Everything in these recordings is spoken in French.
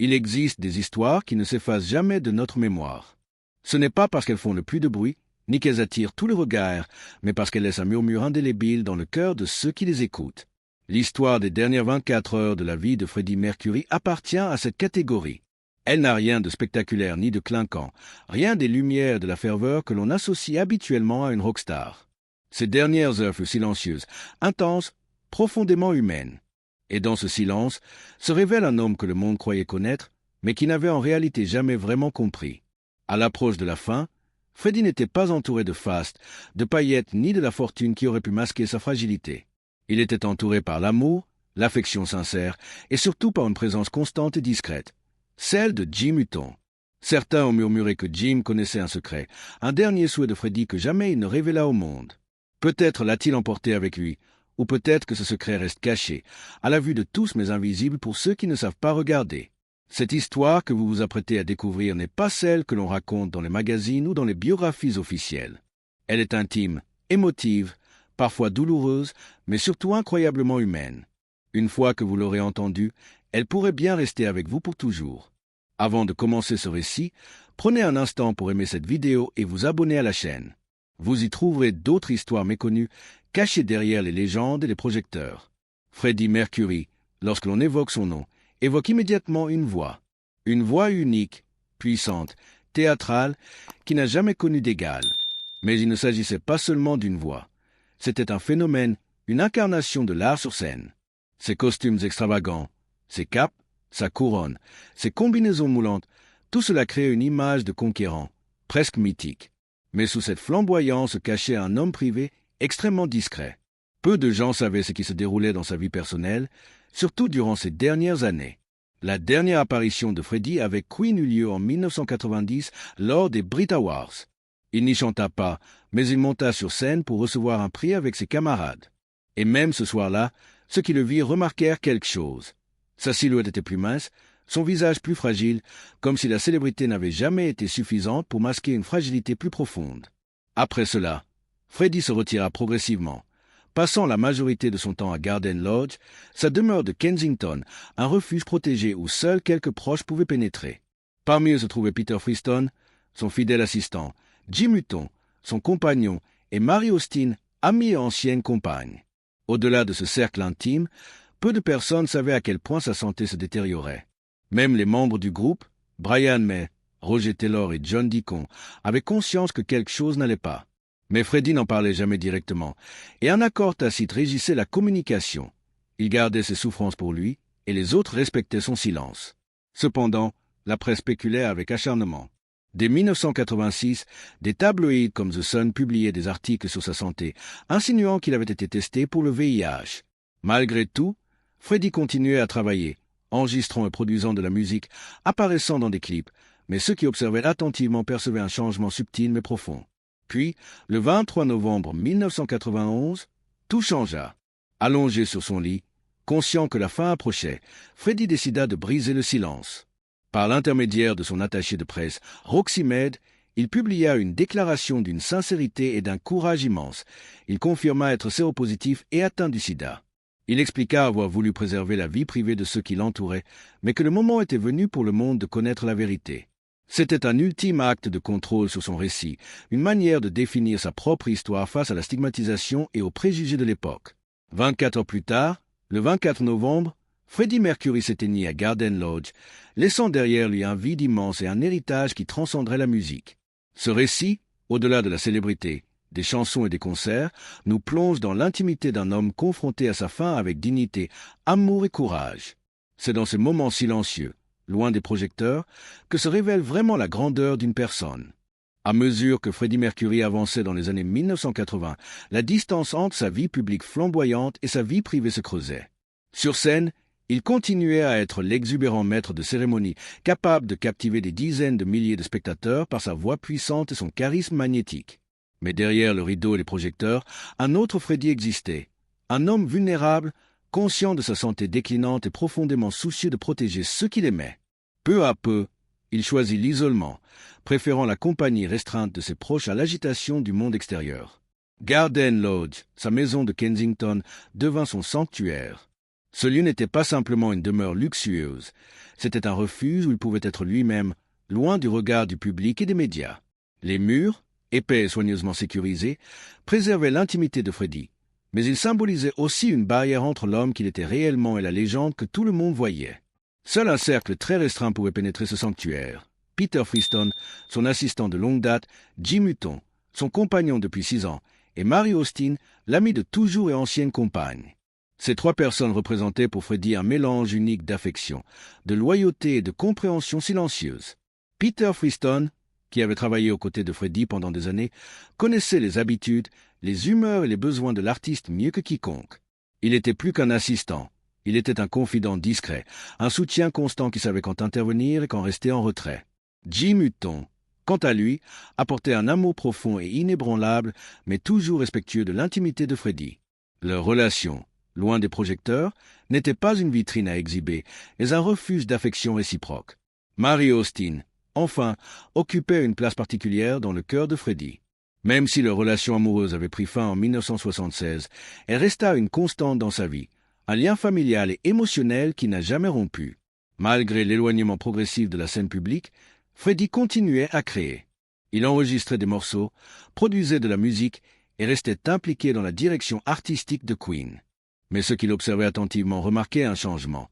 Il existe des histoires qui ne s'effacent jamais de notre mémoire. Ce n'est pas parce qu'elles font le plus de bruit, ni qu'elles attirent tout le regard, mais parce qu'elles laissent un murmure indélébile dans le cœur de ceux qui les écoutent. L'histoire des dernières 24 heures de la vie de Freddie Mercury appartient à cette catégorie. Elle n'a rien de spectaculaire ni de clinquant, rien des lumières de la ferveur que l'on associe habituellement à une rockstar. Ces dernières heures furent silencieuses, intenses, profondément humaines. Et dans ce silence se révèle un homme que le monde croyait connaître, mais qui n'avait en réalité jamais vraiment compris. À l'approche de la fin, Freddie n'était pas entouré de faste, de paillettes ni de la fortune qui aurait pu masquer sa fragilité. Il était entouré par l'amour, l'affection sincère et surtout par une présence constante et discrète, celle de Jim Hutton. Certains ont murmuré que Jim connaissait un secret, un dernier souhait de Freddie que jamais il ne révéla au monde. Peut-être l'a-t-il emporté avec lui, ou peut-être que ce secret reste caché, à la vue de tous mais invisible pour ceux qui ne savent pas regarder. Cette histoire que vous vous apprêtez à découvrir n'est pas celle que l'on raconte dans les magazines ou dans les biographies officielles. Elle est intime, émotive, parfois douloureuse, mais surtout incroyablement humaine. Une fois que vous l'aurez entendue, elle pourrait bien rester avec vous pour toujours. Avant de commencer ce récit, prenez un instant pour aimer cette vidéo et vous abonner à la chaîne. Vous y trouverez d'autres histoires méconnues, cachées derrière les légendes et les projecteurs. Freddie Mercury, lorsque l'on évoque son nom, évoque immédiatement une voix unique, puissante, théâtrale, qui n'a jamais connu d'égal. Mais il ne s'agissait pas seulement d'une voix. C'était un phénomène, une incarnation de l'art sur scène. Ses costumes extravagants, ses capes, sa couronne, ses combinaisons moulantes, tout cela créait une image de conquérant, presque mythique. Mais sous cette flamboyance se cachait un homme privé extrêmement discret. Peu de gens savaient ce qui se déroulait dans sa vie personnelle, surtout durant ces dernières années. La dernière apparition de Freddie avec Queen eut lieu en 1990 lors des Brit Awards. Il n'y chanta pas, mais il monta sur scène pour recevoir un prix avec ses camarades. Et même ce soir-là, ceux qui le virent remarquèrent quelque chose. Sa silhouette était plus mince, son visage plus fragile, comme si la célébrité n'avait jamais été suffisante pour masquer une fragilité plus profonde. Après cela, Freddie se retira progressivement, passant la majorité de son temps à Garden Lodge, sa demeure de Kensington, un refuge protégé où seuls quelques proches pouvaient pénétrer. Parmi eux se trouvait Peter Friston, son fidèle assistant, Jim Hutton, son compagnon, et Mary Austin, amie et ancienne compagne. Au-delà de ce cercle intime, peu de personnes savaient à quel point sa santé se détériorait. Même les membres du groupe, Brian May, Roger Taylor et John Deacon, avaient conscience que quelque chose n'allait pas. Mais Freddie n'en parlait jamais directement, et un accord tacite régissait la communication. Il gardait ses souffrances pour lui, et les autres respectaient son silence. Cependant, la presse spéculait avec acharnement. Dès 1986, des tabloïds comme The Sun publiaient des articles sur sa santé, insinuant qu'il avait été testé pour le VIH. Malgré tout, Freddie continuait à travailler, enregistrant et produisant de la musique, apparaissant dans des clips, mais ceux qui observaient attentivement percevaient un changement subtil mais profond. Puis, le 23 novembre 1991, tout changea. Allongé sur son lit, conscient que la fin approchait, Freddie décida de briser le silence. Par l'intermédiaire de son attaché de presse, Roxy Mead, il publia une déclaration d'une sincérité et d'un courage immense. Il confirma être séropositif et atteint du sida. Il expliqua avoir voulu préserver la vie privée de ceux qui l'entouraient, mais que le moment était venu pour le monde de connaître la vérité. C'était un ultime acte de contrôle sur son récit, une manière de définir sa propre histoire face à la stigmatisation et aux préjugés de l'époque. 24 heures plus tard, le 24 novembre, Freddie Mercury s'éteignit à Garden Lodge, laissant derrière lui un vide immense et un héritage qui transcenderait la musique. Ce récit, au-delà de la célébrité, des chansons et des concerts, nous plonge dans l'intimité d'un homme confronté à sa fin avec dignité, amour et courage. C'est dans ces moments silencieux, loin des projecteurs, que se révèle vraiment la grandeur d'une personne. À mesure que Freddie Mercury avançait dans les années 1980, la distance entre sa vie publique flamboyante et sa vie privée se creusait. Sur scène, il continuait à être l'exubérant maître de cérémonie, capable de captiver des dizaines de milliers de spectateurs par sa voix puissante et son charisme magnétique. Mais derrière le rideau et les projecteurs, un autre Freddie existait. Un homme vulnérable, conscient de sa santé déclinante et profondément soucieux de protéger ceux qu'il aimait. Peu à peu, il choisit l'isolement, préférant la compagnie restreinte de ses proches à l'agitation du monde extérieur. Garden Lodge, sa maison de Kensington, devint son sanctuaire. Ce lieu n'était pas simplement une demeure luxueuse, c'était un refuge où il pouvait être lui-même, loin du regard du public et des médias. Les murs, épais et soigneusement sécurisés, préservaient l'intimité de Freddie, mais ils symbolisaient aussi une barrière entre l'homme qu'il était réellement et la légende que tout le monde voyait. Seul un cercle très restreint pouvait pénétrer ce sanctuaire. Peter Freestone, son assistant de longue date, Jim Hutton, son compagnon depuis 6 ans, et Mary Austin, l'ami de toujours et ancienne compagne. Ces 3 personnes représentaient pour Freddie un mélange unique d'affection, de loyauté et de compréhension silencieuse. Peter Freestone, qui avait travaillé aux côtés de Freddie pendant des années, connaissait les habitudes, les humeurs et les besoins de l'artiste mieux que quiconque. Il était plus qu'un assistant, il était un confident discret, un soutien constant qui savait quand intervenir et quand rester en retrait. Jim Hutton, quant à lui, apportait un amour profond et inébranlable, mais toujours respectueux de l'intimité de Freddie. Leur relation, loin des projecteurs, n'était pas une vitrine à exhiber, mais un refuge d'affection réciproque. Mary Austin, enfin, occupait une place particulière dans le cœur de Freddie. Même si leur relation amoureuse avait pris fin en 1976, elle resta une constante dans sa vie, un lien familial et émotionnel qui n'a jamais rompu. Malgré l'éloignement progressif de la scène publique, Freddie continuait à créer. Il enregistrait des morceaux, produisait de la musique et restait impliqué dans la direction artistique de Queen. Mais ceux qui l'observaient attentivement remarquaient un changement.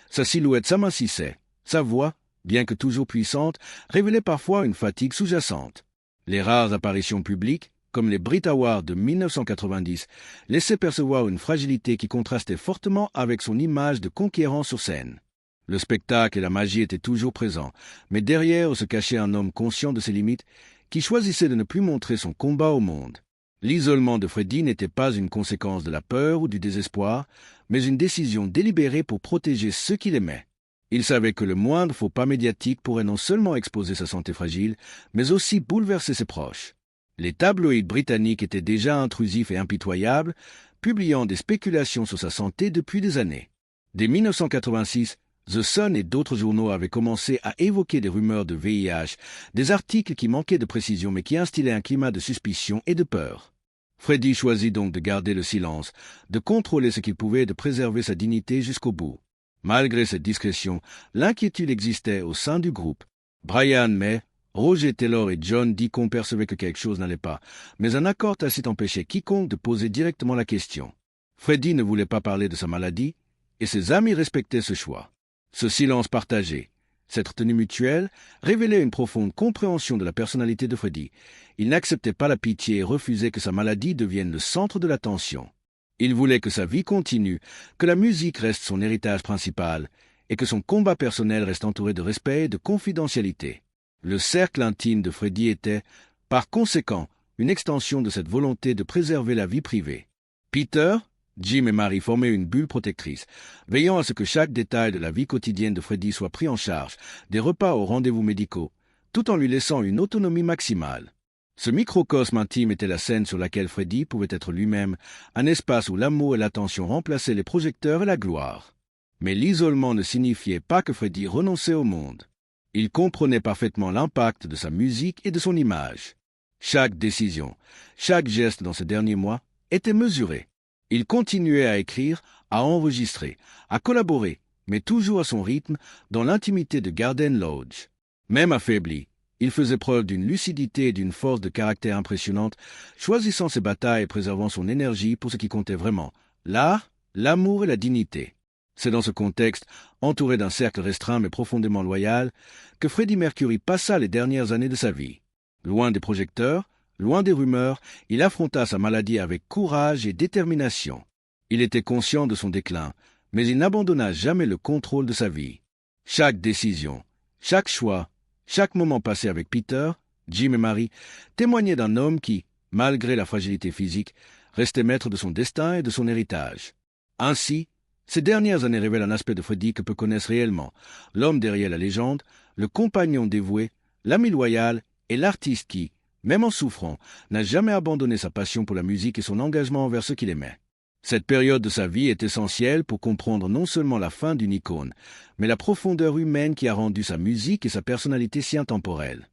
Sa silhouette s'amincissait, sa voix, bien que toujours puissante, révélait parfois une fatigue sous-jacente. Les rares apparitions publiques, comme les Brit Awards de 1990, laissaient percevoir une fragilité qui contrastait fortement avec son image de conquérant sur scène. Le spectacle et la magie étaient toujours présents, mais derrière se cachait un homme conscient de ses limites, qui choisissait de ne plus montrer son combat au monde. L'isolement de Freddie n'était pas une conséquence de la peur ou du désespoir, mais une décision délibérée pour protéger ceux qu'il aimait. Il savait que le moindre faux pas médiatique pourrait non seulement exposer sa santé fragile, mais aussi bouleverser ses proches. Les tabloïds britanniques étaient déjà intrusifs et impitoyables, publiant des spéculations sur sa santé depuis des années. Dès 1986, The Sun et d'autres journaux avaient commencé à évoquer des rumeurs de VIH, des articles qui manquaient de précision mais qui instillaient un climat de suspicion et de peur. Freddie choisit donc de garder le silence, de contrôler ce qu'il pouvait et de préserver sa dignité jusqu'au bout. Malgré cette discrétion, l'inquiétude existait au sein du groupe. Brian May, Roger Taylor et John Deacon percevaient que quelque chose n'allait pas, mais un accord tacite empêchait quiconque de poser directement la question. Freddie ne voulait pas parler de sa maladie, et ses amis respectaient ce choix. Ce silence partagé, cette retenue mutuelle, révélait une profonde compréhension de la personnalité de Freddie. Il n'acceptait pas la pitié et refusait que sa maladie devienne le centre de l'attention. Il voulait que sa vie continue, que la musique reste son héritage principal, et que son combat personnel reste entouré de respect et de confidentialité. Le cercle intime de Freddie était, par conséquent, une extension de cette volonté de préserver la vie privée. Peter, Jim et Mary formaient une bulle protectrice, veillant à ce que chaque détail de la vie quotidienne de Freddie soit pris en charge, des repas aux rendez-vous médicaux, tout en lui laissant une autonomie maximale. Ce microcosme intime était la scène sur laquelle Freddie pouvait être lui-même, un espace où l'amour et l'attention remplaçaient les projecteurs et la gloire. Mais l'isolement ne signifiait pas que Freddie renonçait au monde. Il comprenait parfaitement l'impact de sa musique et de son image. Chaque décision, chaque geste dans ces derniers mois était mesuré. Il continuait à écrire, à enregistrer, à collaborer, mais toujours à son rythme, dans l'intimité de Garden Lodge. Même affaibli, il faisait preuve d'une lucidité et d'une force de caractère impressionnante, choisissant ses batailles et préservant son énergie pour ce qui comptait vraiment, l'art, l'amour et la dignité. C'est dans ce contexte, entouré d'un cercle restreint mais profondément loyal, que Freddie Mercury passa les dernières années de sa vie. Loin des projecteurs, loin des rumeurs, il affronta sa maladie avec courage et détermination. Il était conscient de son déclin, mais il n'abandonna jamais le contrôle de sa vie. Chaque décision, chaque choix, chaque moment passé avec Peter, Jim et Mary témoignait d'un homme qui, malgré la fragilité physique, restait maître de son destin et de son héritage. Ainsi, ces dernières années révèlent un aspect de Freddie que peu connaissent réellement, l'homme derrière la légende, le compagnon dévoué, l'ami loyal et l'artiste qui, même en souffrant, n'a jamais abandonné sa passion pour la musique et son engagement envers ceux qu'il aimait. Cette période de sa vie est essentielle pour comprendre non seulement la fin d'une icône, mais la profondeur humaine qui a rendu sa musique et sa personnalité si intemporelles.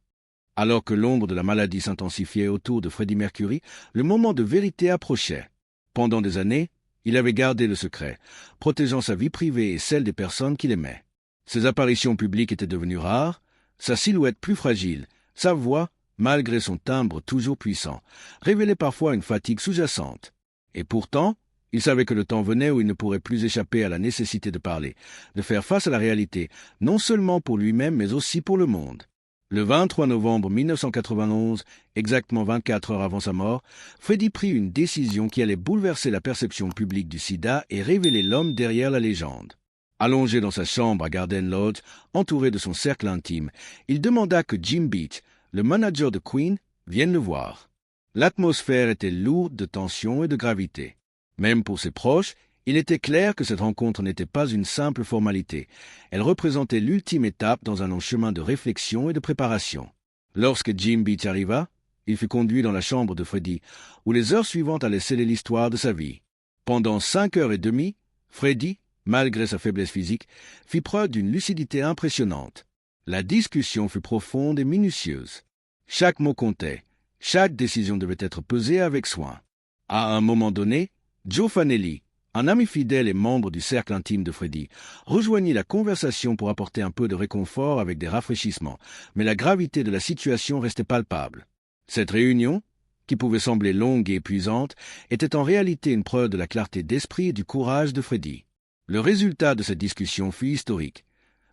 Alors que l'ombre de la maladie s'intensifiait autour de Freddie Mercury, le moment de vérité approchait. Pendant des années, Il avait gardé le secret, protégeant sa vie privée et celle des personnes qu'il aimait. Ses apparitions publiques étaient devenues rares, sa silhouette plus fragile, sa voix, malgré son timbre toujours puissant, révélait parfois une fatigue sous-jacente. Et pourtant, il savait que le temps venait où il ne pourrait plus échapper à la nécessité de parler, de faire face à la réalité, non seulement pour lui-même mais aussi pour le monde. Le 23 novembre 1991, exactement 24 heures avant sa mort, Freddy prit une décision qui allait bouleverser la perception publique du sida et révéler l'homme derrière la légende. Allongé dans sa chambre à Garden Lodge, entouré de son cercle intime, il demanda que Jim Beach, le manager de Queen, vienne le voir. L'atmosphère était lourde de tension et de gravité. Même pour ses proches, il était clair que cette rencontre n'était pas une simple formalité. Elle représentait l'ultime étape dans un long chemin de réflexion et de préparation. Lorsque Jim Beach arriva, il fut conduit dans la chambre de Freddy, où les heures suivantes allaient sceller l'histoire de sa vie. Pendant 5 heures et demie, Freddy, malgré sa faiblesse physique, fit preuve d'une lucidité impressionnante. La discussion fut profonde et minutieuse. Chaque mot comptait, chaque décision devait être pesée avec soin. À un moment donné, Joe Fanelli, un ami fidèle et membre du cercle intime de Freddy, rejoignit la conversation pour apporter un peu de réconfort avec des rafraîchissements, mais la gravité de la situation restait palpable. Cette réunion, qui pouvait sembler longue et épuisante, était en réalité une preuve de la clarté d'esprit et du courage de Freddy. Le résultat de cette discussion fut historique.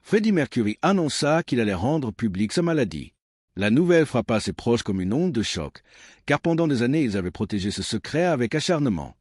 Freddie Mercury annonça qu'il allait rendre publique sa maladie. La nouvelle frappa ses proches comme une onde de choc, car pendant des années ils avaient protégé ce secret avec acharnement.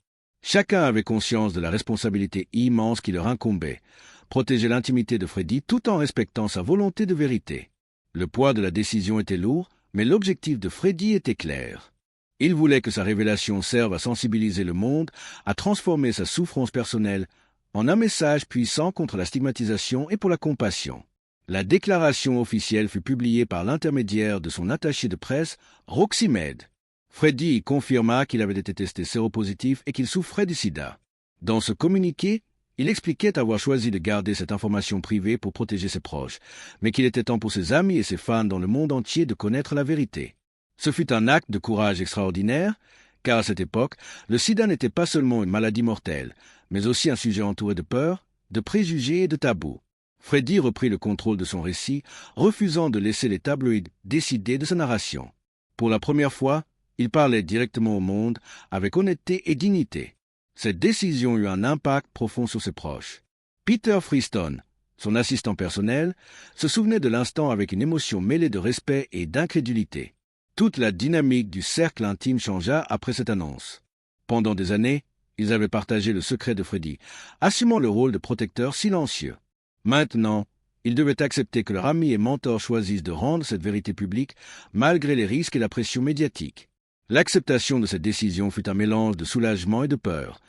Chacun avait conscience de la responsabilité immense qui leur incombait, protéger l'intimité de Freddy tout en respectant sa volonté de vérité. Le poids de la décision était lourd, mais l'objectif de Freddy était clair. Il voulait que sa révélation serve à sensibiliser le monde, à transformer sa souffrance personnelle en un message puissant contre la stigmatisation et pour la compassion. La déclaration officielle fut publiée par l'intermédiaire de son attaché de presse, Roxy Med. Freddy confirma qu'il avait été testé séropositif et qu'il souffrait du sida. Dans ce communiqué, il expliquait avoir choisi de garder cette information privée pour protéger ses proches, mais qu'il était temps pour ses amis et ses fans dans le monde entier de connaître la vérité. Ce fut un acte de courage extraordinaire, car à cette époque, le sida n'était pas seulement une maladie mortelle, mais aussi un sujet entouré de peur, de préjugés et de tabous. Freddy reprit le contrôle de son récit, refusant de laisser les tabloïds décider de sa narration. Pour la première fois, il parlait directement au monde, avec honnêteté et dignité. Cette décision eut un impact profond sur ses proches. Peter Freestone, son assistant personnel, se souvenait de l'instant avec une émotion mêlée de respect et d'incrédulité. Toute la dynamique du cercle intime changea après cette annonce. Pendant des années, ils avaient partagé le secret de Freddy, assumant le rôle de protecteur silencieux. Maintenant, ils devaient accepter que leur ami et mentor choisissent de rendre cette vérité publique, malgré les risques et la pression médiatique. L'acceptation de cette décision fut un mélange de soulagement et de peur.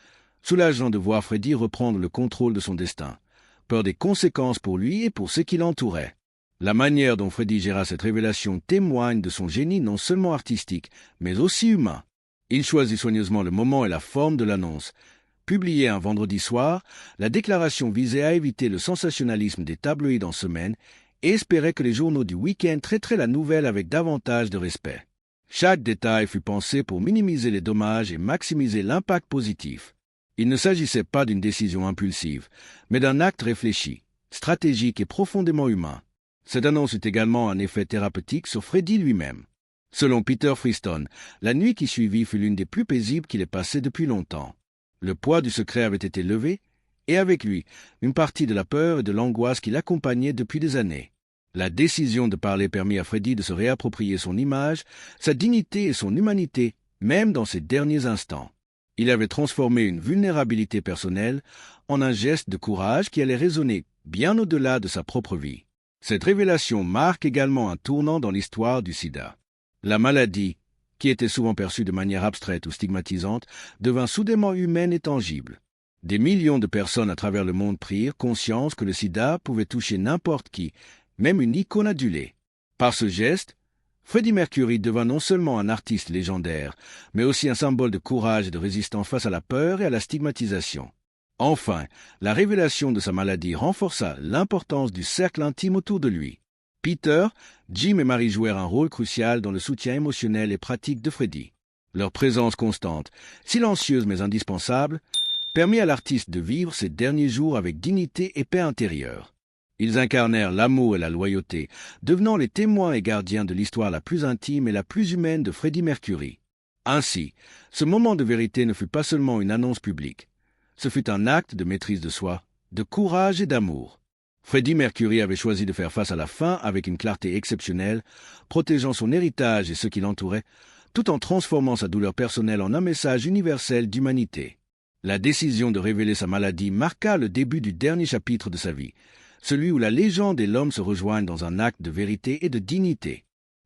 Soulageant de voir Freddy reprendre le contrôle de son destin. Peur des conséquences pour lui et pour ceux qui l'entouraient. La manière dont Freddy géra cette révélation témoigne de son génie non seulement artistique, mais aussi humain. Il choisit soigneusement le moment et la forme de l'annonce. Publiée un vendredi soir, la déclaration visait à éviter le sensationnalisme des tabloïds en semaine et espérait que les journaux du week-end traiteraient la nouvelle avec davantage de respect. Chaque détail fut pensé pour minimiser les dommages et maximiser l'impact positif. Il ne s'agissait pas d'une décision impulsive, mais d'un acte réfléchi, stratégique et profondément humain. Cette annonce eut également un effet thérapeutique sur Freddy lui-même. Selon Peter Freestone, la nuit qui suivit fut l'une des plus paisibles qu'il ait passées depuis longtemps. Le poids du secret avait été levé, et avec lui, une partie de la peur et de l'angoisse qui l'accompagnaient depuis des années. La décision de parler permit à Freddy de se réapproprier son image, sa dignité et son humanité, même dans ses derniers instants. Il avait transformé une vulnérabilité personnelle en un geste de courage qui allait résonner bien au-delà de sa propre vie. Cette révélation marque également un tournant dans l'histoire du sida. La maladie, qui était souvent perçue de manière abstraite ou stigmatisante, devint soudainement humaine et tangible. Des millions de personnes à travers le monde prirent conscience que le sida pouvait toucher n'importe qui, même une icône adulée. Par ce geste, Freddie Mercury devint non seulement un artiste légendaire, mais aussi un symbole de courage et de résistance face à la peur et à la stigmatisation. Enfin, la révélation de sa maladie renforça l'importance du cercle intime autour de lui. Peter, Jim et Mary jouèrent un rôle crucial dans le soutien émotionnel et pratique de Freddy. Leur présence constante, silencieuse mais indispensable, permit à l'artiste de vivre ses derniers jours avec dignité et paix intérieure. Ils incarnèrent l'amour et la loyauté, devenant les témoins et gardiens de l'histoire la plus intime et la plus humaine de Freddie Mercury. Ainsi, ce moment de vérité ne fut pas seulement une annonce publique. Ce fut un acte de maîtrise de soi, de courage et d'amour. Freddie Mercury avait choisi de faire face à la fin avec une clarté exceptionnelle, protégeant son héritage et ceux qui l'entouraient, tout en transformant sa douleur personnelle en un message universel d'humanité. La décision de révéler sa maladie marqua le début du dernier chapitre de sa vie, celui où la légende et l'homme se rejoignent dans un acte de vérité et de dignité.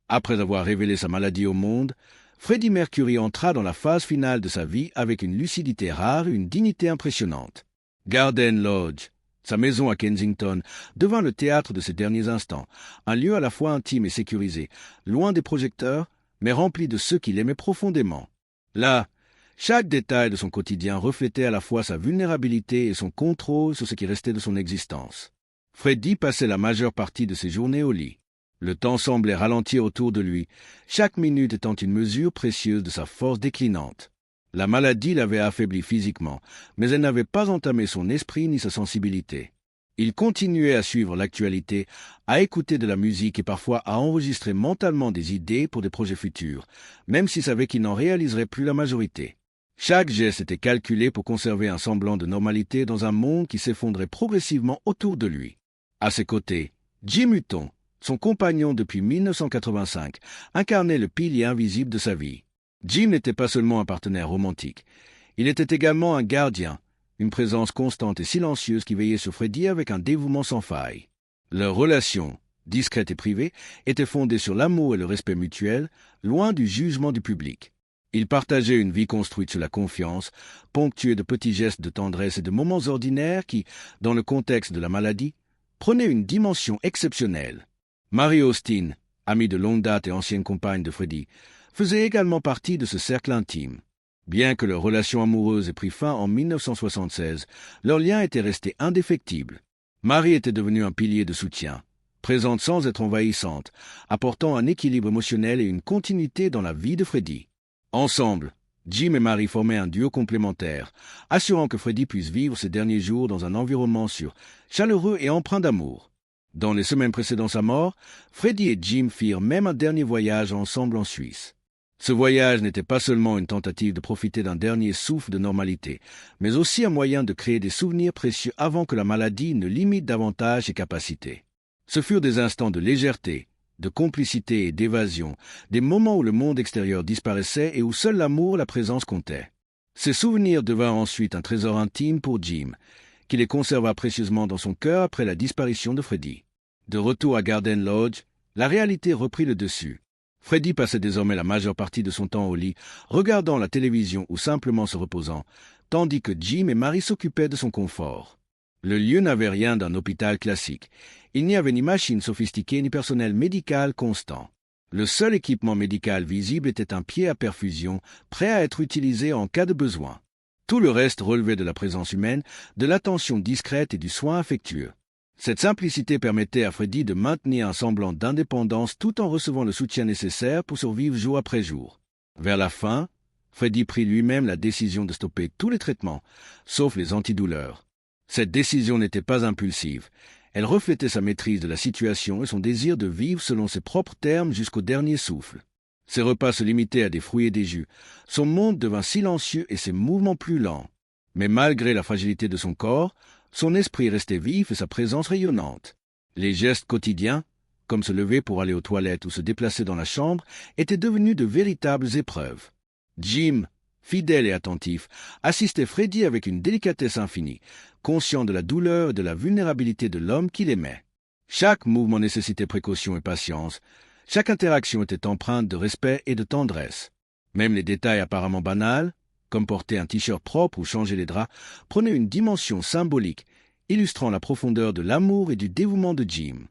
Après avoir révélé sa maladie au monde, Freddie Mercury entra dans la phase finale de sa vie avec une lucidité rare et une dignité impressionnante. Garden Lodge, sa maison à Kensington, devint le théâtre de ses derniers instants, un lieu à la fois intime et sécurisé, loin des projecteurs, mais rempli de ceux qui l'aimaient profondément. Là, chaque détail de son quotidien reflétait à la fois sa vulnérabilité et son contrôle sur ce qui restait de son existence. Freddie passait la majeure partie de ses journées au lit. Le temps semblait ralentir autour de lui, chaque minute étant une mesure précieuse de sa force déclinante. La maladie l'avait affaibli physiquement, mais elle n'avait pas entamé son esprit ni sa sensibilité. Il continuait à suivre l'actualité, à écouter de la musique et parfois à enregistrer mentalement des idées pour des projets futurs, même s'il savait qu'il n'en réaliserait plus la majorité. Chaque geste était calculé pour conserver un semblant de normalité dans un monde qui s'effondrait progressivement autour de lui. À ses côtés, Jim Hutton, son compagnon depuis 1985, incarnait le pilier invisible de sa vie. Jim n'était pas seulement un partenaire romantique, il était également un gardien, une présence constante et silencieuse qui veillait sur Freddie avec un dévouement sans faille. Leur relation, discrète et privée, était fondée sur l'amour et le respect mutuel, loin du jugement du public. Ils partageaient une vie construite sur la confiance, ponctuée de petits gestes de tendresse et de moments ordinaires qui, dans le contexte de la maladie, prenaient une dimension exceptionnelle. Mary Austin, amie de longue date et ancienne compagne de Freddie, faisait également partie de ce cercle intime. Bien que leur relation amoureuse ait pris fin en 1976, leur lien était resté indéfectible. Mary était devenue un pilier de soutien, présente sans être envahissante, apportant un équilibre émotionnel et une continuité dans la vie de Freddie. Ensemble, Jim et Mary formaient un duo complémentaire, assurant que Freddie puisse vivre ses derniers jours dans un environnement sûr, chaleureux et empreint d'amour. Dans les semaines précédant sa mort, Freddie et Jim firent même un dernier voyage ensemble en Suisse. Ce voyage n'était pas seulement une tentative de profiter d'un dernier souffle de normalité, mais aussi un moyen de créer des souvenirs précieux avant que la maladie ne limite davantage ses capacités. Ce furent des instants de légèreté, de complicité et d'évasion, des moments où le monde extérieur disparaissait et où seul l'amour et la présence comptaient. Ces souvenirs devinrent ensuite un trésor intime pour Jim, qui les conserva précieusement dans son cœur après la disparition de Freddie. De retour à Garden Lodge, la réalité reprit le dessus. Freddie passait désormais la majeure partie de son temps au lit, regardant la télévision ou simplement se reposant, tandis que Jim et Mary s'occupaient de son confort. Le lieu n'avait rien d'un hôpital classique. Il n'y avait ni machines sophistiquées ni personnel médical constant. Le seul équipement médical visible était un pied à perfusion, prêt à être utilisé en cas de besoin. Tout le reste relevait de la présence humaine, de l'attention discrète et du soin affectueux. Cette simplicité permettait à Freddie de maintenir un semblant d'indépendance tout en recevant le soutien nécessaire pour survivre jour après jour. Vers la fin, Freddie prit lui-même la décision de stopper tous les traitements, sauf les antidouleurs. Cette décision n'était pas impulsive. Elle reflétait sa maîtrise de la situation et son désir de vivre selon ses propres termes jusqu'au dernier souffle. Ses repas se limitaient à des fruits et des jus. Son monde devint silencieux et ses mouvements plus lents. Mais malgré la fragilité de son corps, son esprit restait vif et sa présence rayonnante. Les gestes quotidiens, comme se lever pour aller aux toilettes ou se déplacer dans la chambre, étaient devenus de véritables épreuves. Jim, fidèle et attentif, assistait Freddie avec une délicatesse infinie, conscient de la douleur et de la vulnérabilité de l'homme qu'il aimait. Chaque mouvement nécessitait précaution et patience. Chaque interaction était empreinte de respect et de tendresse. Même les détails apparemment banals, comme porter un t-shirt propre ou changer les draps, prenaient une dimension symbolique, illustrant la profondeur de l'amour et du dévouement de Jim.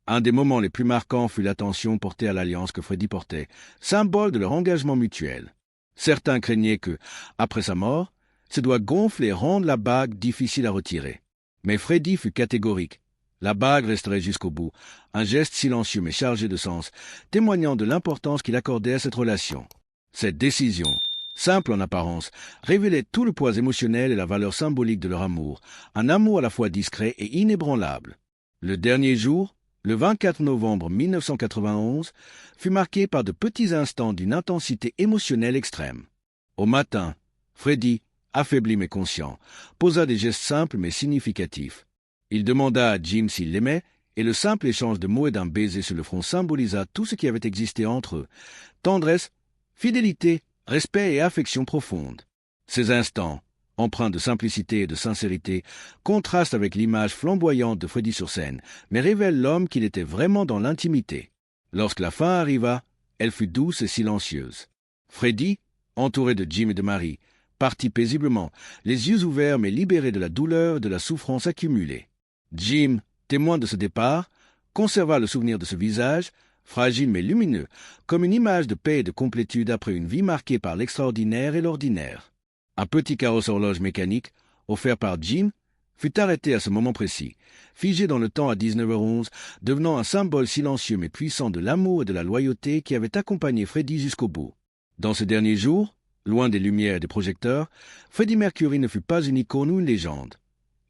Un des moments les plus marquants fut l'attention portée à l'alliance que Freddie portait, symbole de leur engagement mutuel. Certains craignaient que, après sa mort, ses doigts gonflés rendent la bague difficile à retirer. Mais Freddie fut catégorique. La bague resterait jusqu'au bout, un geste silencieux mais chargé de sens, témoignant de l'importance qu'il accordait à cette relation. Cette décision, Simple en apparence, révélait tout le poids émotionnel et la valeur symbolique de leur amour, un amour à la fois discret et inébranlable. Le dernier jour, le 24 novembre 1991, fut marqué par de petits instants d'une intensité émotionnelle extrême. Au matin, Freddie, affaibli mais conscient, posa des gestes simples mais significatifs. Il demanda à Jim s'il l'aimait, et le simple échange de mots et d'un baiser sur le front symbolisa tout ce qui avait existé entre eux. Tendresse, fidélité, respect et affection profonde. Ces instants, empreints de simplicité et de sincérité, contrastent avec l'image flamboyante de Freddie sur scène, mais révèlent l'homme qu'il était vraiment dans l'intimité. Lorsque la fin arriva, elle fut douce et silencieuse. Freddie, entouré de Jim et de Mary, partit paisiblement, les yeux ouverts mais libérés de la douleur et de la souffrance accumulée. Jim, témoin de ce départ, conserva le souvenir de ce visage, fragile mais lumineux, comme une image de paix et de complétude après une vie marquée par l'extraordinaire et l'ordinaire. Un petit carrosse horloge mécanique, offert par Jim, fut arrêté à ce moment précis, figé dans le temps à 19h11, devenant un symbole silencieux mais puissant de l'amour et de la loyauté qui avait accompagné Freddie jusqu'au bout. Dans ces derniers jours, loin des lumières et des projecteurs, Freddie Mercury ne fut pas une icône ou une légende.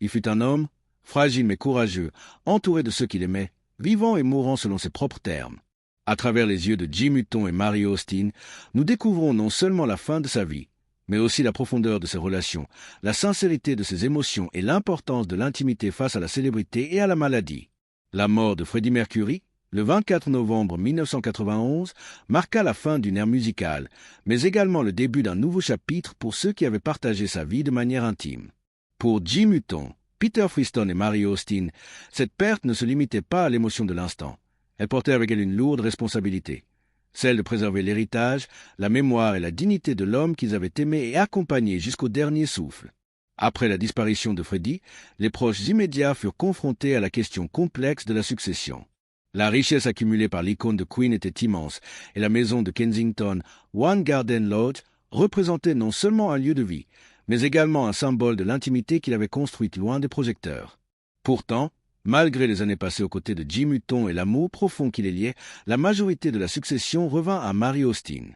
Il fut un homme, fragile mais courageux, entouré de ceux qu'il aimait, vivant et mourant selon ses propres termes. À travers les yeux de Jim Hutton et Mary Austin, nous découvrons non seulement la fin de sa vie, mais aussi la profondeur de ses relations, la sincérité de ses émotions et l'importance de l'intimité face à la célébrité et à la maladie. La mort de Freddie Mercury, le 24 novembre 1991, marqua la fin d'une ère musicale, mais également le début d'un nouveau chapitre pour ceux qui avaient partagé sa vie de manière intime. Pour Jim Hutton, Peter Friston et Mary Austin, cette perte ne se limitait pas à l'émotion de l'instant. Elle portait avec elle une lourde responsabilité, celle de préserver l'héritage, la mémoire et la dignité de l'homme qu'ils avaient aimé et accompagné jusqu'au dernier souffle. Après la disparition de Freddie, les proches immédiats furent confrontés à la question complexe de la succession. La richesse accumulée par l'icône de Queen était immense, et la maison de Kensington, One Garden Lodge, représentait non seulement un lieu de vie, mais également un symbole de l'intimité qu'il avait construite loin des projecteurs. Pourtant, malgré les années passées aux côtés de Jim Hutton et l'amour profond qui les liait, la majorité de la succession revint à Mary Austin.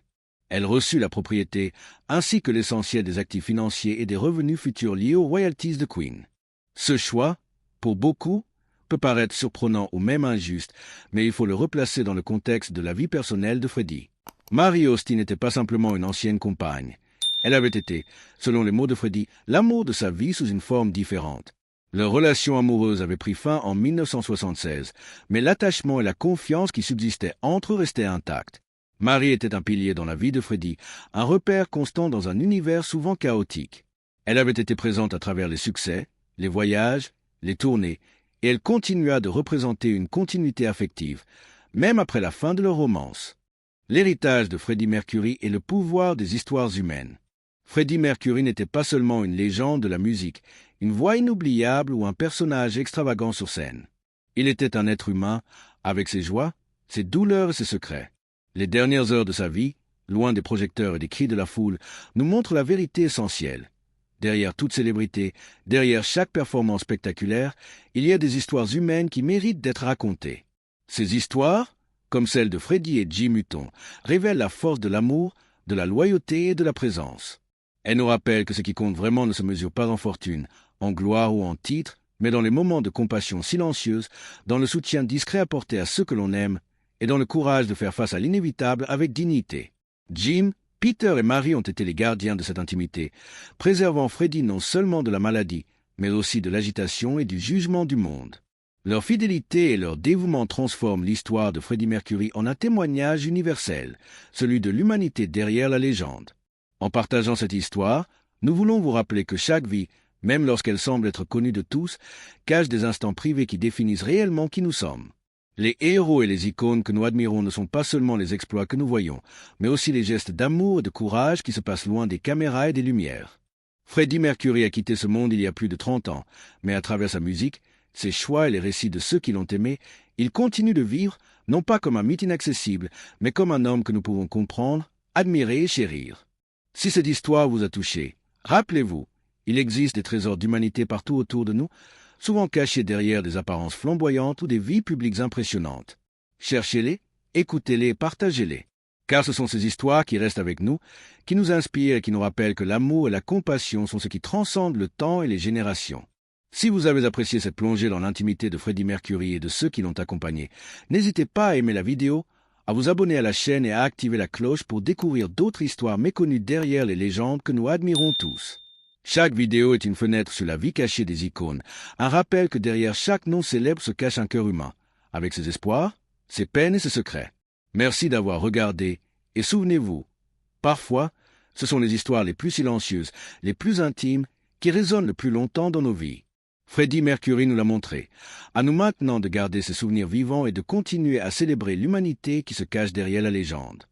Elle reçut la propriété, ainsi que l'essentiel des actifs financiers et des revenus futurs liés aux royalties de Queen. Ce choix, pour beaucoup, peut paraître surprenant ou même injuste, mais il faut le replacer dans le contexte de la vie personnelle de Freddie. Mary Austin n'était pas simplement une ancienne compagne. Elle avait été, selon les mots de Freddie, l'amour de sa vie sous une forme différente. Leur relation amoureuse avait pris fin en 1976, mais l'attachement et la confiance qui subsistaient entre eux restaient intacts. Mary était un pilier dans la vie de Freddie, un repère constant dans un univers souvent chaotique. Elle avait été présente à travers les succès, les voyages, les tournées, et elle continua de représenter une continuité affective, même après la fin de leur romance. L'héritage de Freddie Mercury est le pouvoir des histoires humaines. Freddie Mercury n'était pas seulement une légende de la musique, une voix inoubliable ou un personnage extravagant sur scène. Il était un être humain, avec ses joies, ses douleurs et ses secrets. Les dernières heures de sa vie, loin des projecteurs et des cris de la foule, nous montrent la vérité essentielle. Derrière toute célébrité, derrière chaque performance spectaculaire, il y a des histoires humaines qui méritent d'être racontées. Ces histoires, comme celle de Freddie et Jim Hutton, révèlent la force de l'amour, de la loyauté et de la présence. Elles nous rappellent que ce qui compte vraiment ne se mesure pas en fortune, en gloire ou en titre, mais dans les moments de compassion silencieuse, dans le soutien discret apporté à ceux que l'on aime, et dans le courage de faire face à l'inévitable avec dignité. Jim, Peter et Mary ont été les gardiens de cette intimité, préservant Freddie non seulement de la maladie, mais aussi de l'agitation et du jugement du monde. Leur fidélité et leur dévouement transforment l'histoire de Freddie Mercury en un témoignage universel, celui de l'humanité derrière la légende. En partageant cette histoire, nous voulons vous rappeler que chaque vie, même lorsqu'elle semble être connue de tous, cache des instants privés qui définissent réellement qui nous sommes. Les héros et les icônes que nous admirons ne sont pas seulement les exploits que nous voyons, mais aussi les gestes d'amour et de courage qui se passent loin des caméras et des lumières. Freddie Mercury a quitté ce monde il y a plus de 30 ans, mais à travers sa musique, ses choix et les récits de ceux qui l'ont aimé, il continue de vivre, non pas comme un mythe inaccessible, mais comme un homme que nous pouvons comprendre, admirer et chérir. Si cette histoire vous a touché, rappelez-vous, il existe des trésors d'humanité partout autour de nous, souvent cachés derrière des apparences flamboyantes ou des vies publiques impressionnantes. Cherchez-les, écoutez-les et partagez-les. Car ce sont ces histoires qui restent avec nous, qui nous inspirent et qui nous rappellent que l'amour et la compassion sont ce qui transcendent le temps et les générations. Si vous avez apprécié cette plongée dans l'intimité de Freddie Mercury et de ceux qui l'ont accompagné, n'hésitez pas à aimer la vidéo, à vous abonner à la chaîne et à activer la cloche pour découvrir d'autres histoires méconnues derrière les légendes que nous admirons tous. Chaque vidéo est une fenêtre sur la vie cachée des icônes, un rappel que derrière chaque nom célèbre se cache un cœur humain, avec ses espoirs, ses peines et ses secrets. Merci d'avoir regardé, et souvenez-vous, parfois, ce sont les histoires les plus silencieuses, les plus intimes, qui résonnent le plus longtemps dans nos vies. Freddie Mercury nous l'a montré. À nous maintenant de garder ces souvenirs vivants et de continuer à célébrer l'humanité qui se cache derrière la légende.